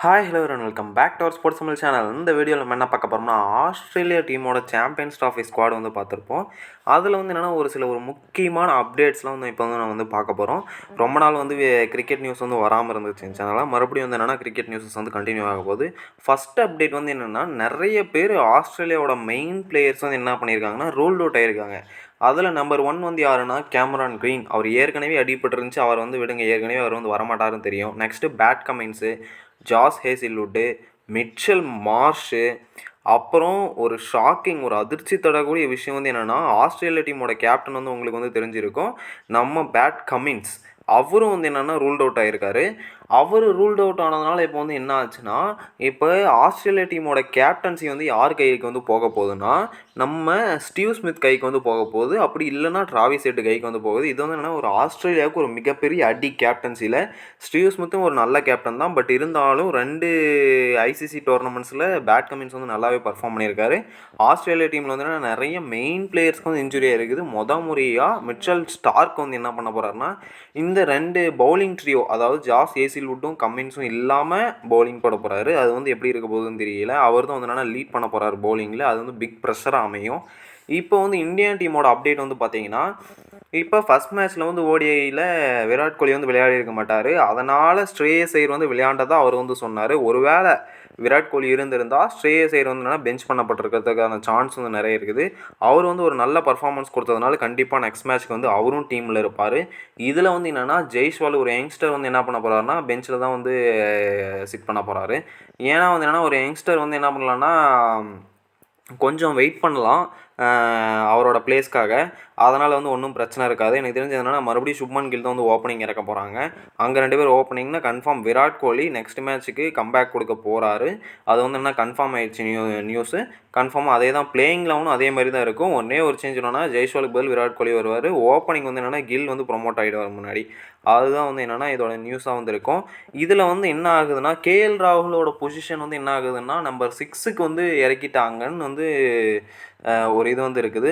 Hi hello and welcome back to our sports Tamil channel. இந்த வீடியோவில் நம்ம என்ன பார்க்க போகிறோம்னா, ஆஸ்திரேலியா டீமோட சாம்பியன்ஸ் ட்ராஃபி ஸ்குவாட் வந்து பார்த்துருப்போம். அதில் வந்து என்னென்னா ஒரு முக்கியமான அப்டேட்ஸ்லாம் வந்து இப்போ வந்து நம்ம வந்து பார்க்க போகிறோம். ரொம்ப நாள் வந்து கிரிக்கெட் நியூஸ் வந்து வராமல் இருந்துச்சு சேனலில். மறுபடியும் வந்து என்னென்னா கிரிக்கெட் நியூஸஸ் வந்து கண்டினியூ ஆக போகுது. ஃபஸ்ட் அப்டேட் வந்து என்னென்னா, நிறைய பேர் ஆஸ்திரேலியாவோட மெயின் பிளேயர்ஸ் வந்து என்ன பண்ணியிருக்காங்கன்னா ரூல்ட் அவுட் ஆகியிருக்காங்க. அதில் நம்பர் 1 வந்து யாருன்னா கேமரான் கிரீன். அவர் ஏற்கனவே அடிபட்டுருந்துச்சு. அவர் வந்து விடுங்க, ஏற்கனவே அவர் வந்து வரமாட்டாருன்னு தெரியும். நெக்ஸ்ட்டு பேட் கமின்ஸு, ஜாஸ் ஹேசில்வுட்டு, மிட்சல் மார்ஷு, அப்புறம் ஒரு ஷாக்கிங் ஒரு அதிர்ச்சி தரக்கூடிய விஷயம் வந்து என்னென்னா, ஆஸ்திரேலியா டீமோட கேப்டன் வந்து உங்களுக்கு வந்து தெரிஞ்சிருக்கும், நம்ம பேட் கமின்ஸ். அவரும் வந்து என்னென்னா ரூல்ட் அவுட் ஆகியிருக்காரு. அவர் ரூல்ட் அவுட் ஆனதுனால இப்போ வந்து என்ன ஆச்சுன்னா, இப்போ ஆஸ்திரேலியா டீமோட கேப்டன்சி வந்து யார் கைக்கு வந்து போக போகுதுன்னா, நம்ம ஸ்டீவ் ஸ்மித் கைக்கு வந்து போக போகுது. அப்படி இல்லைன்னா டிராவிஸ் ஹெட் கைக்கு வந்து போகுது. இது வந்து என்னென்னா ஒரு ஆஸ்திரேலியாவுக்கு ஒரு மிகப்பெரிய அடி கேப்டன்சியில். ஸ்டீவ் ஸ்மித்தும் ஒரு நல்ல கேப்டன் தான். பட் இருந்தாலும் 2 ஐசிசி டோர்னமெண்ட்ஸில் பேட் கமின்ஸ் வந்து நல்லாவே பர்ஃபார்ம் பண்ணியிருக்காரு. ஆஸ்திரேலியா டீமில் வந்து நிறைய மெயின் பிளேயர்ஸ்க்கு வந்து இன்ஜுரியாக இருக்குது. முறையாக மிச்சல் ஸ்டார்க் வந்து என்ன பண்ண போகிறாருன்னா, இந்த 2 பவுலிங் ட்ரியோ, அதாவது ஜாஸ் ஹேசில்வுட்டும் கம்மின்ஸும் இல்லாமல் பவுலிங் போட போகிறாரு. அது வந்து எப்படி இருக்க போகுதுன்னு தெரியல. அவர் தான் வந்து என்னென்னா லீட் பண்ண போகிறாரு பவுலிங்கில். அது வந்து பிக் ப்ரெஷராக அமையும். இப்போ வந்து இந்தியன் டீமோட அப்டேட் வந்து பார்த்தீங்கன்னா, இப்போ ஃபஸ்ட் மேட்ச்சில் வந்து ஓடிஐயில் விராட் கோலி வந்து விளையாடி இருக்க மாட்டார். அதனால் ஸ்ரேயஸ் ஐயர் வந்து விளையாண்டதா அவர் வந்து சொன்னார். ஒருவேளை விராட் கோலி இருந்திருந்தால் ஸ்ரேயஸ் ஐயர் வந்து என்னென்னா பெஞ்ச் பண்ணப்பட்டிருக்கிறதுக்கான சான்ஸ் வந்து நிறைய இருக்குது. அவர் வந்து ஒரு நல்ல பர்ஃபார்மன்ஸ் கொடுத்ததுனால கண்டிப்பாக நெக்ஸ்ட் மேட்ச்க்கு வந்து அவரும் டீமில் இருப்பார். இதில் வந்து என்னென்னா ஜெய்ஸ்வால் ஒரு யங்ஸ்டர் வந்து என்ன பண்ண போகிறாருன்னா, பெஞ்சில் தான் வந்து சிட் பண்ண போகிறாரு. ஏன்னா வந்து என்னென்னா ஒரு யங்ஸ்டர் வந்து என்ன பண்ணலான்னா, கொஞ்சம் வெயிட் பண்ணலாம் அவரோட பிளேஸ்க்காக. அதனால் வந்து ஒன்றும் பிரச்சனை இருக்காது. எனக்கு தெரிஞ்சது என்னென்னா, மறுபடியும் சுப்மன் கில் தான் வந்து ஓப்பனிங் இறக்க போகிறாங்க. அங்கே 2 பேர் ஓப்பனிங்னா கன்ஃபார்ம் விராட் கோலி நெக்ஸ்ட் மேட்ச்சுக்கு கம்பேக் கொடுக்க போகிறாரு. அது வந்து என்ன கன்ஃபார்ம் ஆகிடுச்சு நியூஸு. கன்ஃபார்மாக அதே தான் பிளேயிங் லெவனும் அதே மாதிரி தான் இருக்கும். ஒன்றே ஒரு சேஞ்ச் என்னென்னா, ஜெய்ஸ்வாலுக்கு பதில் விராட் கோலி வருவார். ஓப்பனிங் வந்து என்னென்னா கில் வந்து ப்ரொமோட் ஆகிடுவார் முன்னாடி. அதுதான் வந்து என்னென்னா இதோட நியூஸாக வந்து இருக்கும். இதில் வந்து என்ன ஆகுதுன்னா, கேஎல் ராகுலோட பொசிஷன் வந்து என்ன ஆகுதுன்னா, நம்பர் 6க்கு வந்து இறக்கிட்டாங்கன்னு வந்து ஒரு இது வந்து இருக்குது.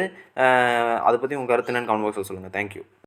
அதை பற்றி உங்கள் கருத்து என்னென்னு கமெண்ட் பாக்ஸில் சொல்லுங்கள். தேங்க்யூ.